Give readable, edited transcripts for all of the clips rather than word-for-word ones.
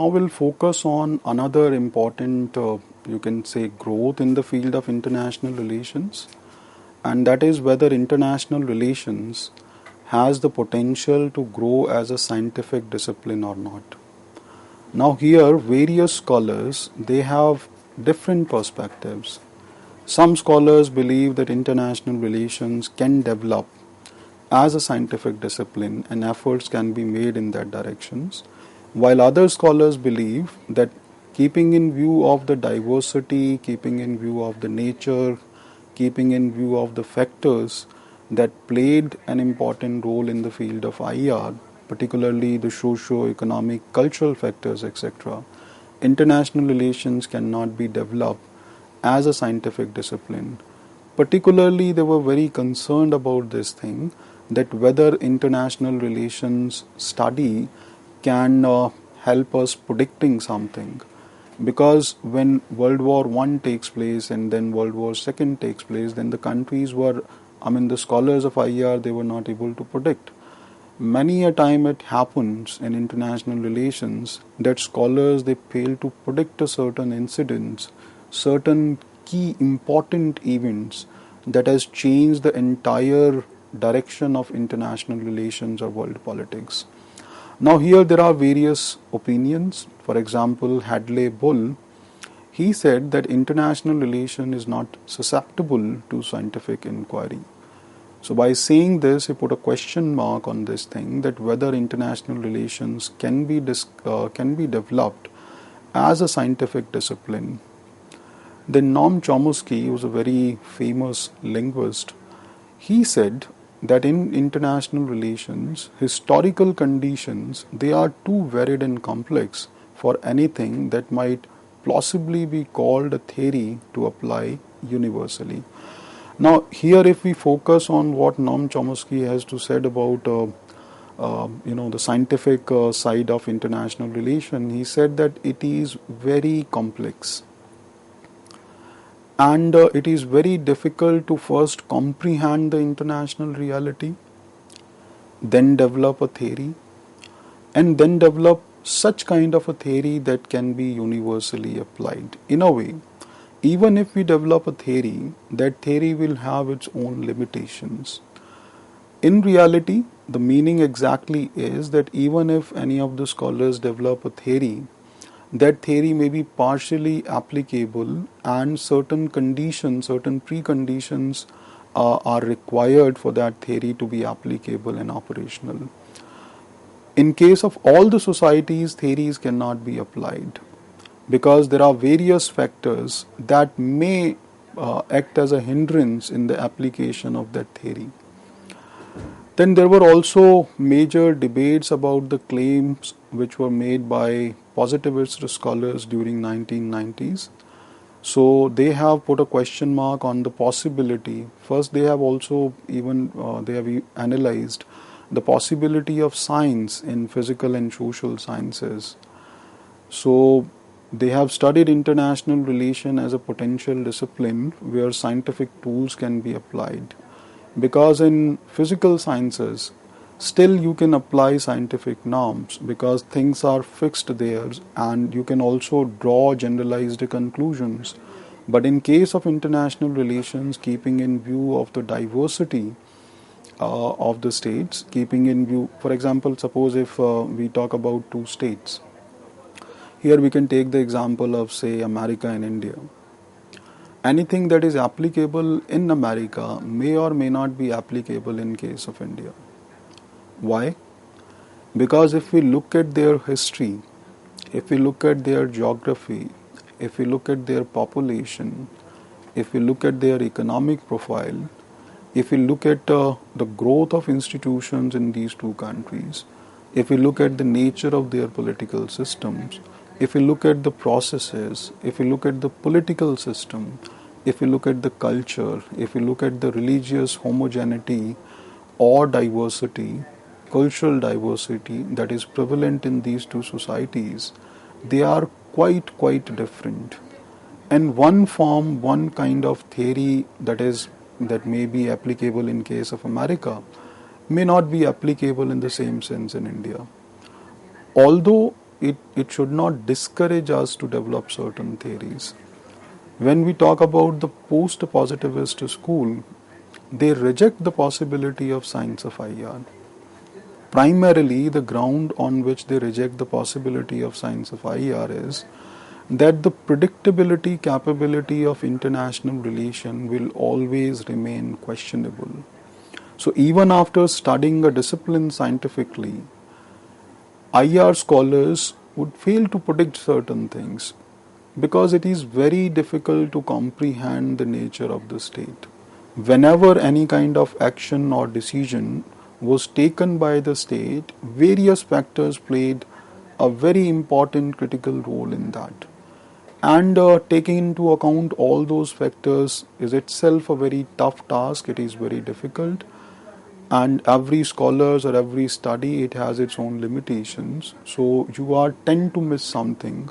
now we'll focus on another important, you can say, growth in the field of international relations, and that is whether international relations has the potential to grow as a scientific discipline or not. Now here various scholars, they have different perspectives. Some scholars believe that international relations can develop as a scientific discipline and efforts can be made in that directions, while other scholars believe that keeping in view of the diversity, keeping in view of the nature, keeping in view of the factors that played an important role in the field of IR, particularly the socio-economic, cultural factors, etc., international relations cannot be developed as a scientific discipline. Particularly, they were very concerned about this thing, that whether international relations study can help us predicting something. Because when World War I takes place and then World War II takes place, then the countries were, the scholars of IR, they were not able to predict. Many a time it happens in international relations that scholars, they fail to predict a certain incidents, certain key important events that has changed the entire direction of international relations or world politics. Now here there are various opinions. For example, Hadley Bull, he said that international relation is not susceptible to scientific inquiry. So by saying this, he put a question mark on this thing, that whether international relations can be developed as a scientific discipline. Then Noam Chomsky, who was a very famous linguist, he said that in international relations, historical conditions, they are too varied and complex for anything that might plausibly be called a theory to apply universally. Now here if we focus on what Noam Chomsky has to said about the scientific side of international relation, he said that it is very complex. And it is very difficult to first comprehend the international reality, then develop a theory, and then develop such kind of a theory that can be universally applied. In a way, even if we develop a theory, that theory will have its own limitations. In reality, the meaning exactly is that even if any of the scholars develop a theory, that theory may be partially applicable and certain conditions, certain preconditions are required for that theory to be applicable and operational. In case of all the societies, theories cannot be applied because there are various factors that may act as a hindrance in the application of that theory. Then there were also major debates about the claims which were made by positivist scholars during 1990s. So they have put a question mark on the possibility. First, they have also analyzed the possibility of science in physical and social sciences. So they have studied international relation as a potential discipline where scientific tools can be applied. Because in physical sciences, still you can apply scientific norms because things are fixed there and you can also draw generalized conclusions. But in case of international relations, keeping in view of the diversity of the states, keeping in view, for example, suppose if we talk about two states, here we can take the example of, say, America and India. Anything that is applicable in America may or may not be applicable in case of India. Why? Because if we look at their history, if we look at their geography, if we look at their population, if we look at their economic profile, if we look at the growth of institutions in these two countries, if we look at the nature of their political systems, if we look at the processes, if we look at the political system, if we look at the culture, if we look at the religious homogeneity or diversity, cultural diversity that is prevalent in these two societies, they are quite different. And one form, one kind of theory that may be applicable in case of America may not be applicable in the same sense in India. Although it should not discourage us to develop certain theories. When we talk about the post-positivist school, they reject the possibility of science of IR. Primarily, the ground on which they reject the possibility of science of IR is that the predictability capability of international relation will always remain questionable. So even after studying a discipline scientifically, IR scholars would fail to predict certain things because it is very difficult to comprehend the nature of the state. Whenever any kind of action or decision was taken by the state, various factors played a very important critical role in that. And taking into account all those factors is itself a very tough task, it is very difficult. And every scholars or every study, it has its own limitations. So you are tend to miss something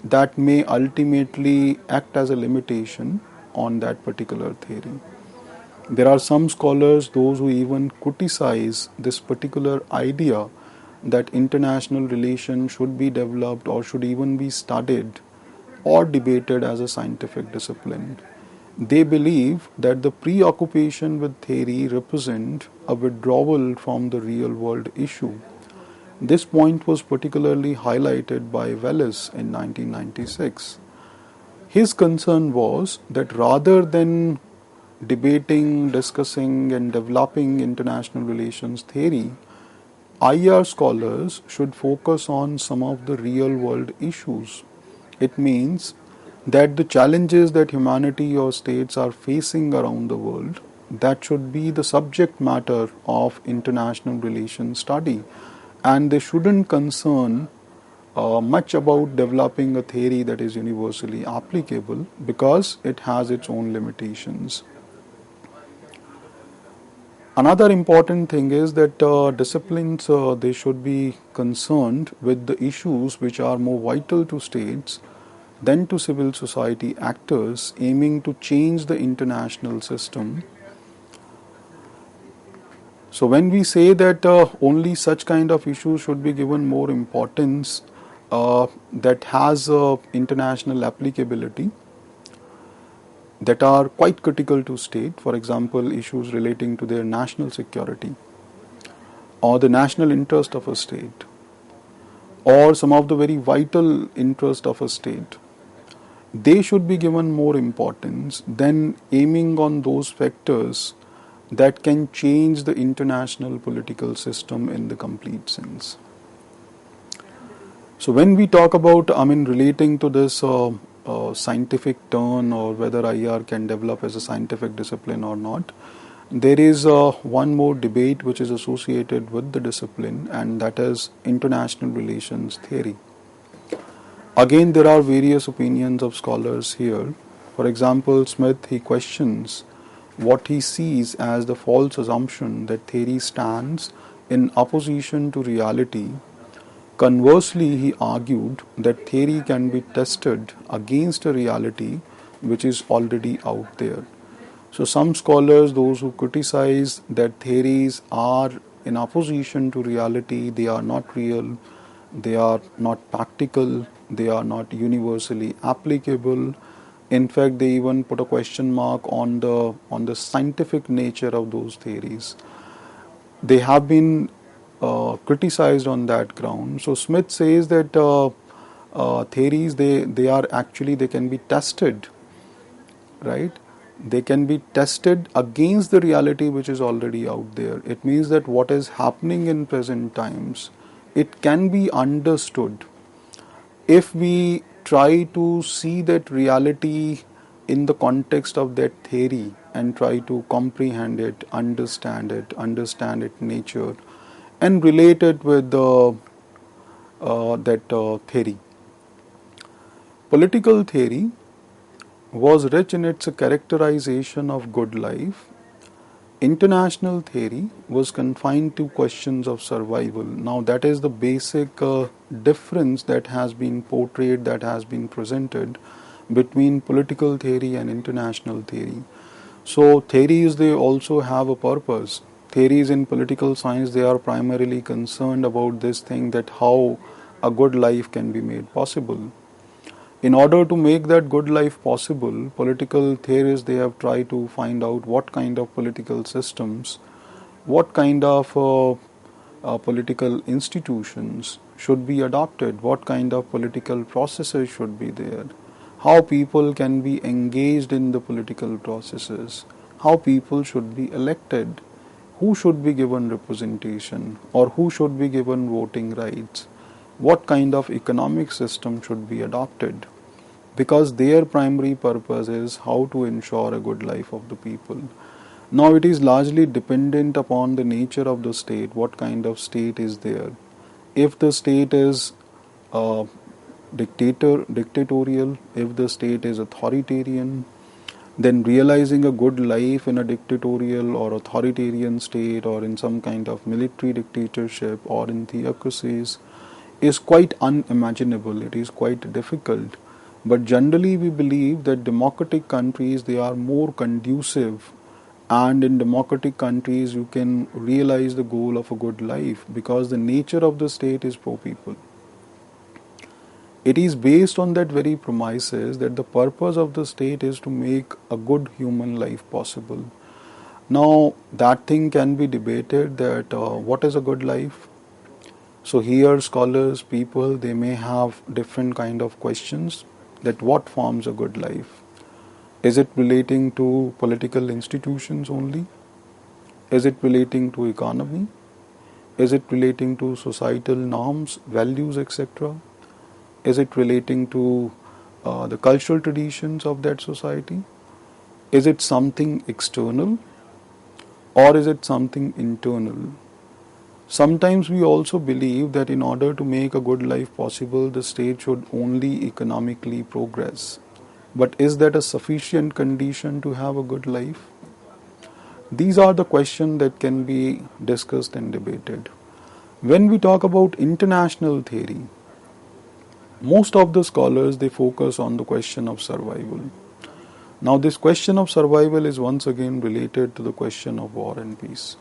that may ultimately act as a limitation on that particular theory. There are some scholars, those who even criticize this particular idea that international relations should be developed or should even be studied or debated as a scientific discipline. They believe that the preoccupation with theory represent a withdrawal from the real world issue. This point was particularly highlighted by Wallace in 1996. His concern was that rather than debating, discussing, and developing international relations theory, IR scholars should focus on some of the real world issues. It means that the challenges that humanity or states are facing around the world, that should be the subject matter of international relations study, and they shouldn't concern much about developing a theory that is universally applicable because it has its own limitations. Another important thing is that disciplines they should be concerned with the issues which are more vital to states than to civil society actors aiming to change the international system. So when we say that only such kind of issues should be given more importance that has international applicability, that are quite critical to state, for example, issues relating to their national security or the national interest of a state or some of the very vital interest of a state, they should be given more importance than aiming on those factors that can change the international political system in the complete sense. So when we talk about, relating to this scientific turn or whether IR can develop as a scientific discipline or not, there is one more debate which is associated with the discipline, and that is international relations theory. Again, there are various opinions of scholars here. For example, Smith, he questions what he sees as the false assumption that theory stands in opposition to reality. Conversely, he argued that theory can be tested against a reality which is already out there. So some scholars, those who criticize that theories are in opposition to reality, they are not real, they are not practical, they are not universally applicable. In fact, they even put a question mark on the scientific nature of those theories. They have been criticized on that ground. So Smith says that theories they can be tested, right? They can be tested against the reality which is already out there. It means that what is happening in present times, it can be understood if we try to see that reality in the context of that theory and try to comprehend it, understand its nature, and relate it with that theory. Political theory was rich in its characterization of good life. International theory was confined to questions of survival. Now that is the basic difference that has been portrayed, that has been presented between political theory and international theory. So theories, they also have a purpose. Theories in political science, they are primarily concerned about this thing, that how a good life can be made possible. In order to make that good life possible, political theorists, they have tried to find out what kind of political systems, what kind of political institutions should be adopted, what kind of political processes should be there, how people can be engaged in the political processes, how people should be elected, who should be given representation or who should be given voting rights, what kind of economic system should be adopted, because their primary purpose is how to ensure a good life of the people. Now it is largely dependent upon the nature of the state, what kind of state is there. If the state is dictatorial, if the state is authoritarian, then realizing a good life in a dictatorial or authoritarian state or in some kind of military dictatorship or in theocracies is quite unimaginable. It is quite difficult. But generally we believe that democratic countries, they are more conducive, and in democratic countries you can realize the goal of a good life because the nature of the state is pro people. It is based on that very premises that the purpose of the state is to make a good human life possible. Now that thing can be debated that what is a good life? So here scholars, people, they may have different kind of questions that what forms a good life? Is it relating to political institutions only? Is it relating to economy? Is it relating to societal norms, values, etc.? Is it relating to the cultural traditions of that society? Is it something external or is it something internal? Sometimes we also believe that in order to make a good life possible, the state should only economically progress. But is that a sufficient condition to have a good life? These are the questions that can be discussed and debated. When we talk about international theory, most of the scholars, they focus on the question of survival. Now this question of survival is once again related to the question of war and peace.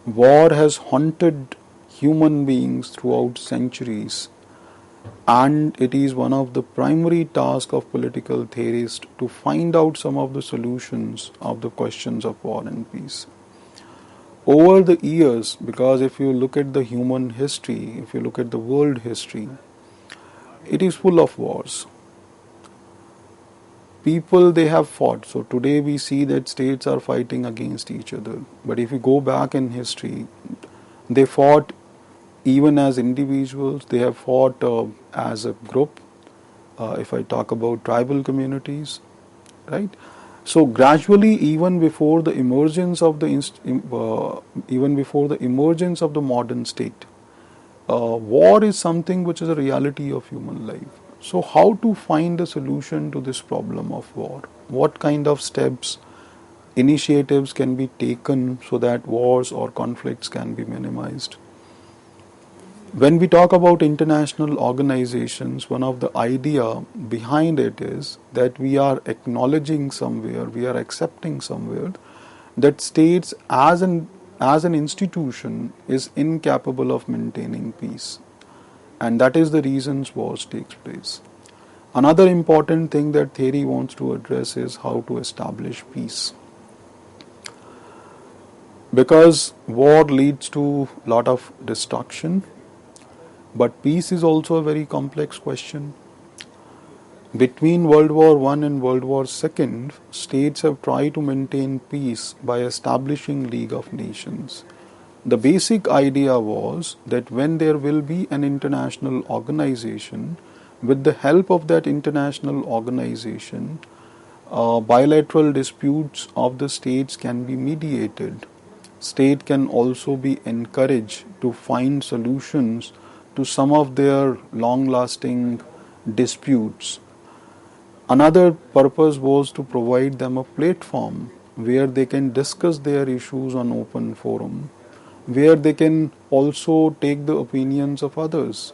War has haunted human beings throughout centuries, and it is one of the primary tasks of political theorists to find out some of the solutions of the questions of war and peace. Over the years, because if you look at the human history, if you look at the world history, it is full of wars. People, they have fought. So today we see that states are fighting against each other. But if you go back in history, they fought even as individuals, they have fought as a group. If I talk about tribal communities, right? So gradually, even before the emergence of the modern state, war is something which is a reality of human life. So how to find a solution to this problem of war? What kind of steps, initiatives can be taken so that wars or conflicts can be minimized? When we talk about international organizations, one of the idea behind it is that we are acknowledging somewhere, we are accepting somewhere that states as an institution is incapable of maintaining peace. And that is the reasons wars takes place. Another important thing that theory wants to address is how to establish peace. Because war leads to a lot of destruction, but peace is also a very complex question. Between World War I and World War II, states have tried to maintain peace by establishing League of Nations. The basic idea was that when there will be an international organization, with the help of that international organization, bilateral disputes of the states can be mediated. State can also be encouraged to find solutions to some of their long-lasting disputes. Another purpose was to provide them a platform where they can discuss their issues on open forum, where they can also take the opinions of others.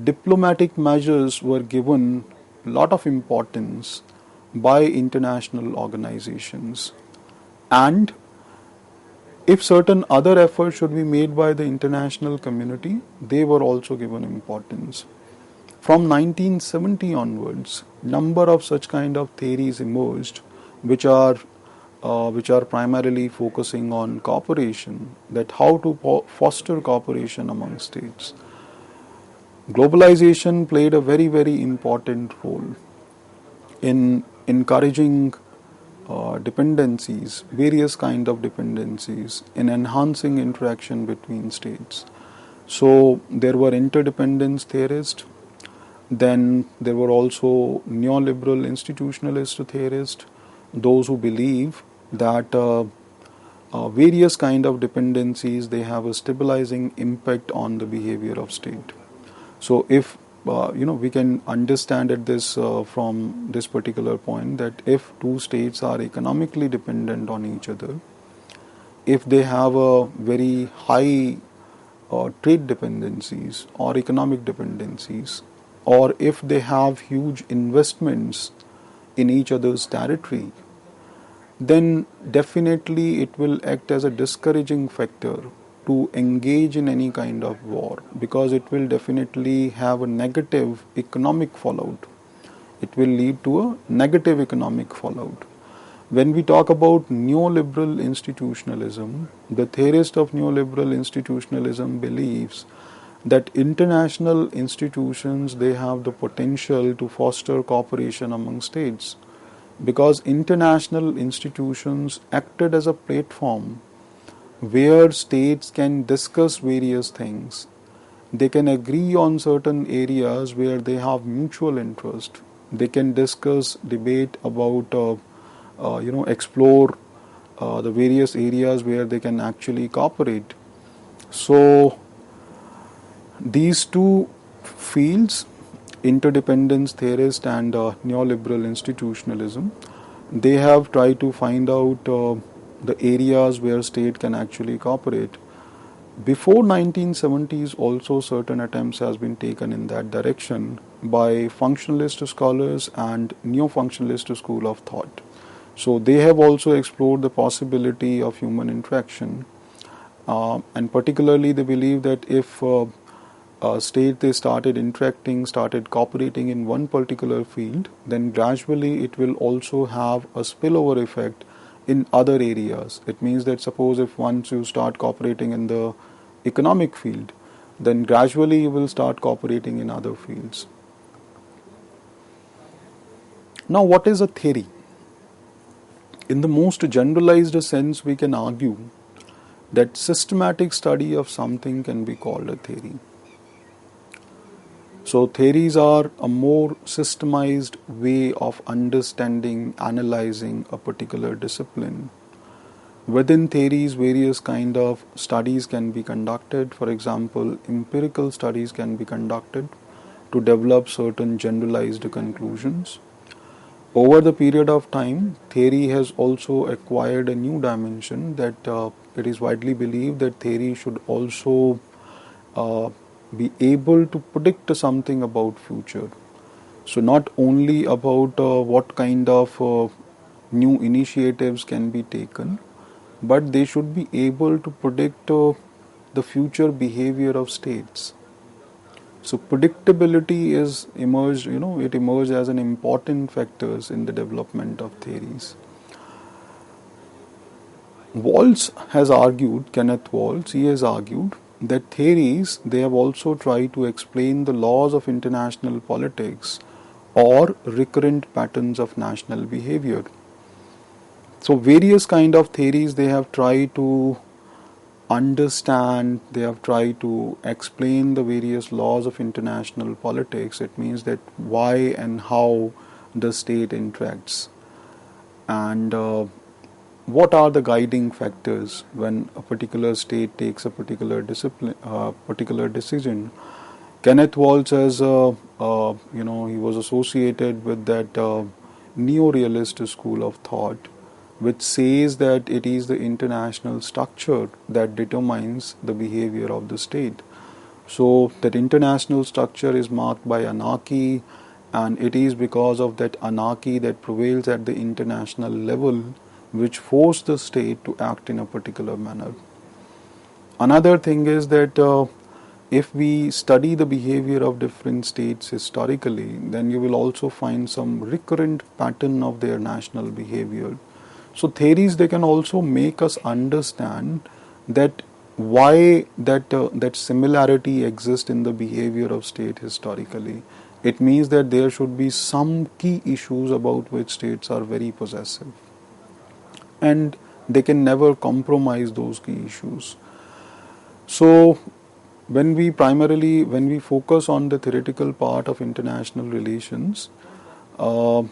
Diplomatic measures were given a lot of importance by international organizations, and If certain other efforts should be made by the international community, they were also given importance. From 1970 onwards, number of such kind of theories emerged, which are primarily focusing on cooperation, that how to foster cooperation among states. Globalization played a very, very important role in encouraging dependencies, various kind of dependencies, in enhancing interaction between states. So there were interdependence theorists, then there were also neoliberal institutionalist theorists, those who believe that various kind of dependencies, they have a stabilizing impact on the behavior of state. So if we can understand at this from this particular point, that if two states are economically dependent on each other, if they have a very high trade dependencies or economic dependencies, or if they have huge investments in each other's territory, then definitely it will act as a discouraging factor to engage in any kind of war, because it will definitely have a negative economic fallout. It will lead to a negative economic fallout. When we talk about neoliberal institutionalism, the theorist of neoliberal institutionalism believes that international institutions, they have the potential to foster cooperation among states, because international institutions acted as a platform where states can discuss various things. They can agree on certain areas where they have mutual interest. They can discuss, debate about, explore the various areas where they can actually cooperate. So these two fields, interdependence theorist and neoliberal institutionalism, they have tried to find out the areas where state can actually cooperate. Before 1970s also certain attempts has been taken in that direction by functionalist scholars and neo-functionalist school of thought. So they have also explored the possibility of human interaction, and particularly they believe that if state they started interacting, started cooperating in one particular field, then gradually it will also have a spillover effect in other areas. It means that suppose if once you start cooperating in the economic field, then gradually you will start cooperating in other fields. Now, what is a theory? In the most generalized sense, we can argue that systematic study of something can be called a theory. So theories are a more systemized way of understanding, analyzing a particular discipline. Within theories, various kind of studies can be conducted. For example, empirical studies can be conducted to develop certain generalized conclusions. Over the period of time, theory has also acquired a new dimension, that it is widely believed that theory should also be able to predict something about future. So not only about what kind of new initiatives can be taken, but they should be able to predict the future behavior of states. So predictability is emerged, it emerged as an important factors in the development of theories. Kenneth Waltz, he has argued that theories, they have also tried to explain the laws of international politics or recurrent patterns of national behavior. So various kind of theories, they have tried to understand, they have tried to explain the various laws of international politics. It means that why and how the state interacts, and what are the guiding factors when a particular state takes a particular decision. Kenneth Waltz has, he was associated with that neo-realist school of thought, which says that it is the international structure that determines the behavior of the state. So that international structure is marked by anarchy, and it is because of that anarchy that prevails at the international level which force the state to act in a particular manner. Another thing is that if we study the behavior of different states historically, then you will also find some recurrent pattern of their national behavior. So theories, they can also make us understand that why that similarity exists in the behavior of state historically. It means that there should be some key issues about which states are very possessive, and they can never compromise those key issues. So when we focus on the theoretical part of international relations, uh,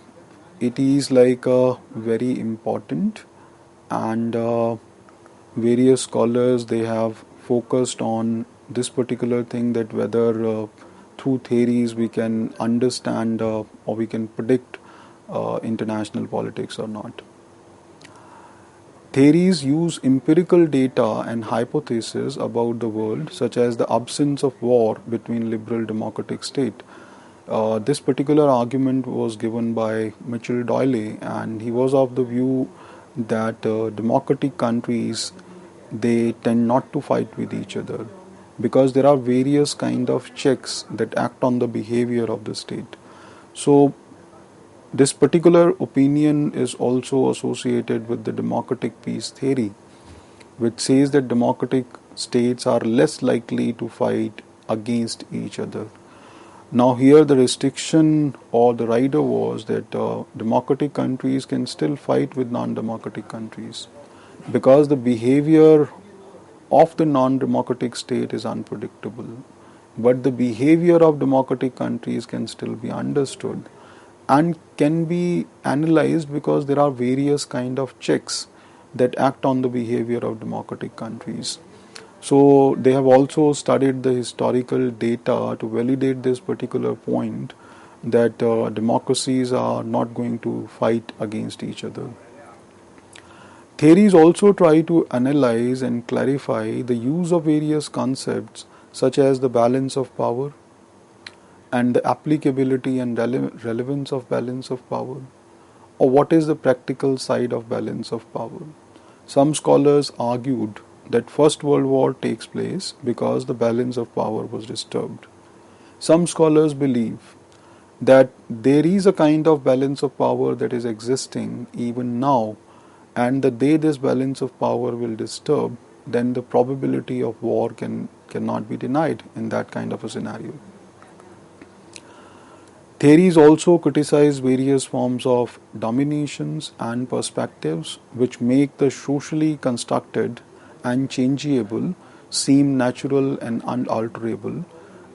it is like very important, and various scholars, they have focused on this particular thing, that whether through theories we can understand or we can predict international politics or not. Theories use empirical data and hypotheses about the world, such as the absence of war between liberal democratic states. This particular argument was given by Mitchell Doyle, and he was of the view that democratic countries, they tend not to fight with each other because there are various kind of checks that act on the behavior of the state. So this particular opinion is also associated with the democratic peace theory, which says that democratic states are less likely to fight against each other. Now, here the restriction or the rider was that democratic countries can still fight with non democratic countries because the behavior of the non democratic state is unpredictable. But the behavior of democratic countries can still be understood and can be analyzed because there are various kind of checks that act on the behavior of democratic countries. So they have also studied the historical data to validate this particular point, that democracies are not going to fight against each other. Theories also try to analyze and clarify the use of various concepts such as the balance of power and the applicability and relevance of balance of power, or what is the practical side of balance of power. Some scholars argued that First World War takes place because the balance of power was disturbed. Some scholars believe that there is a kind of balance of power that is existing even now, and the day this balance of power will disturb, then the probability of war cannot be denied in that kind of a scenario. Theories also criticize various forms of dominations and perspectives which make the socially constructed and changeable seem natural and unalterable.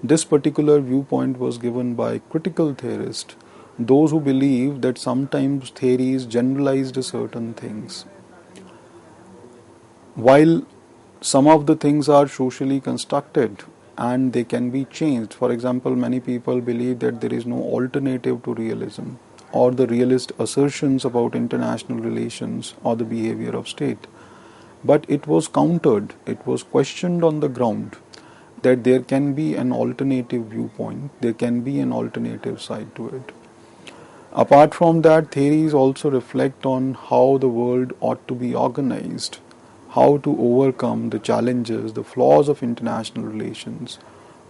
This particular viewpoint was given by critical theorists, those who believe that sometimes theories generalized certain things. While some of the things are socially constructed and they can be changed. For example, many people believe that there is no alternative to realism or the realist assertions about international relations or the behavior of state. But it was countered, it was questioned on the ground that there can be an alternative viewpoint, there can be an alternative side to it. Apart from that, theories also reflect on how the world ought to be organized, how to overcome the challenges, the flaws of international relations,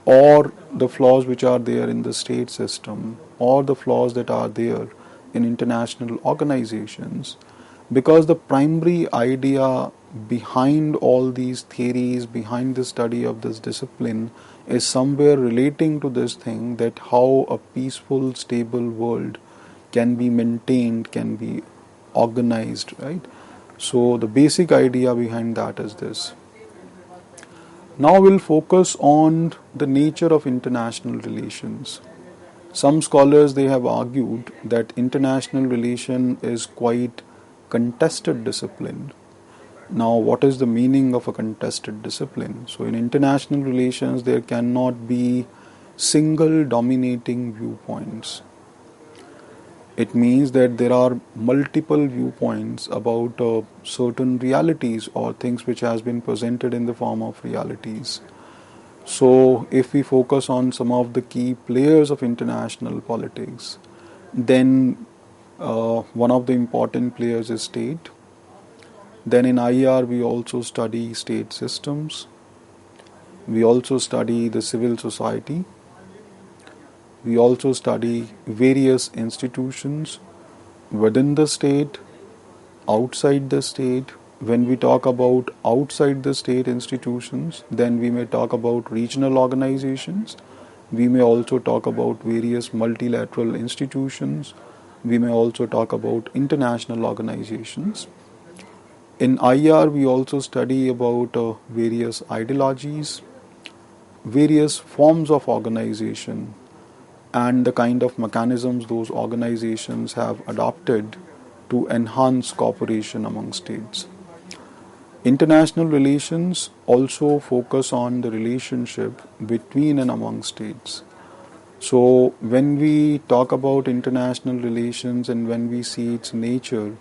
or the flaws which are there in the state system, or the flaws that are there in international organizations. Because the primary idea behind all these theories, behind the study of this discipline, is somewhere relating to this thing, that how a peaceful, stable world can be maintained, can be organized, right? So the basic idea behind that is this. Now we'll focus on the nature of international relations. Some scholars, they have argued that international relation is quite contested discipline. Now, what is the meaning of a contested discipline? So in international relations, there cannot be single dominating viewpoints. It means that there are multiple viewpoints about certain realities or things which has been presented in the form of realities. So if we focus on some of the key players of international politics, then one of the important players is state, Then in IR we also study state systems, we also study the civil society, we also study various institutions within the state, outside the state. When we talk about outside the state institutions, then we may talk about regional organizations. We may also talk about various multilateral institutions. We may also talk about international organizations. In IR, we also study about various ideologies, various forms of organization, and the kind of mechanisms those organizations have adopted to enhance cooperation among states. International relations also focus on the relationship between and among states. So, when we talk about international relations and when we see its nature,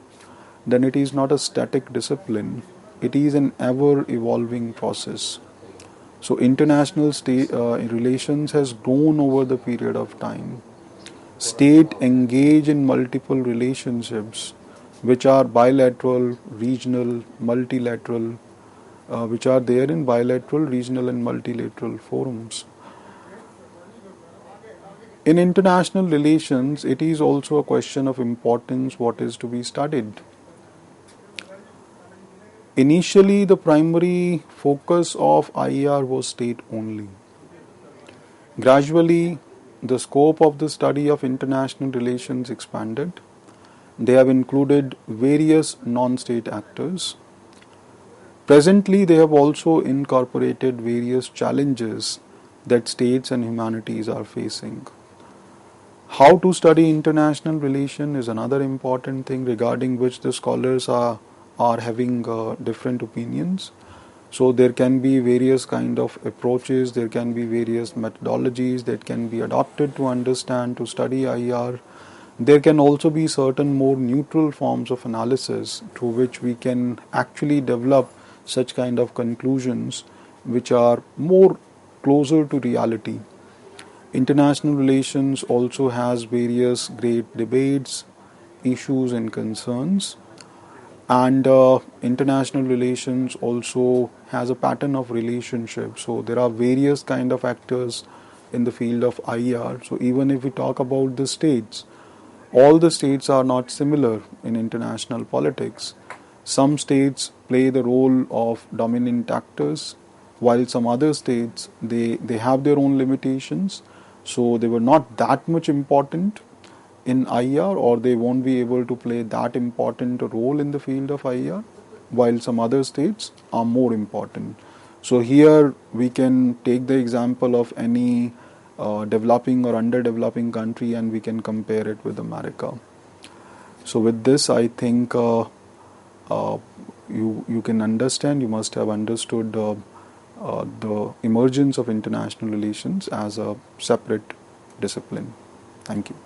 then it is not a static discipline, it is an ever evolving process. So, international relations has grown over the period of time. State engage in multiple relationships which are bilateral, regional, multilateral, which are there in bilateral, regional, and multilateral forums. In international relations, it is also a question of importance what is to be studied. Initially, the primary focus of IER was state only. Gradually, the scope of the study of international relations expanded. They have included various non-state actors. Presently, they have also incorporated various challenges that states and humanities are facing. How to study international relation is another important thing regarding which the scholars are having different opinions. So there can be various kind of approaches, there can be various methodologies that can be adopted to understand, to study IR. There can also be certain more neutral forms of analysis through which we can actually develop such kind of conclusions which are more closer to reality. International relations also has various great debates, issues and concerns, and international relations also has a pattern of relationship. So there are various kind of actors in the field of IR. So even if we talk about the states, all the states are not similar in international politics. Some states play the role of dominant actors, while some other states they have their own limitations. So they were not that much important in IR, or they won't be able to play that important role in the field of IR, while some other states are more important. So here we can take the example of any developing or underdeveloping country and we can compare it with America. So with this, I think you can understand, you must have understood the emergence of international relations as a separate discipline. Thank you.